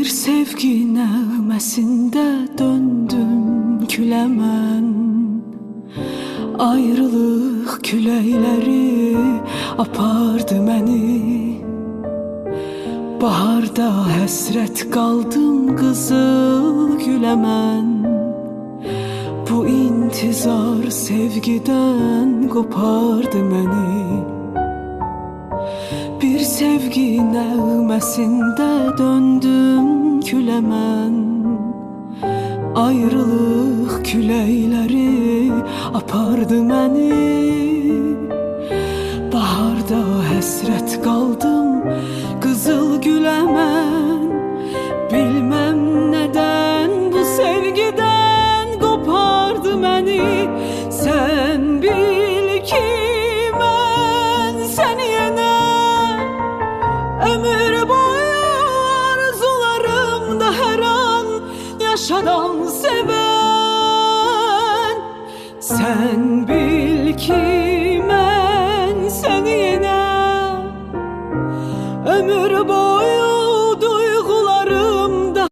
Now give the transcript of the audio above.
Bir sevgi nəğməsində döndüm küləmən. Ayrılıq küləkləri apardı məni. Baharda həsrət qaldım qızıl güləmən. Bu intizar sevgidən qopardı məni. Bir sevgi nəğməsində döndüm küləmən. Ayrılıq küləkləri apardı məni. Baharda həsrət qaldım qızıl güləmən. Bilməm nədən bu sevgidən qopardı məni. Sən bil ki mən səni yenə ömür boyu arzularımda hər an yaşadan sevən. Sen bil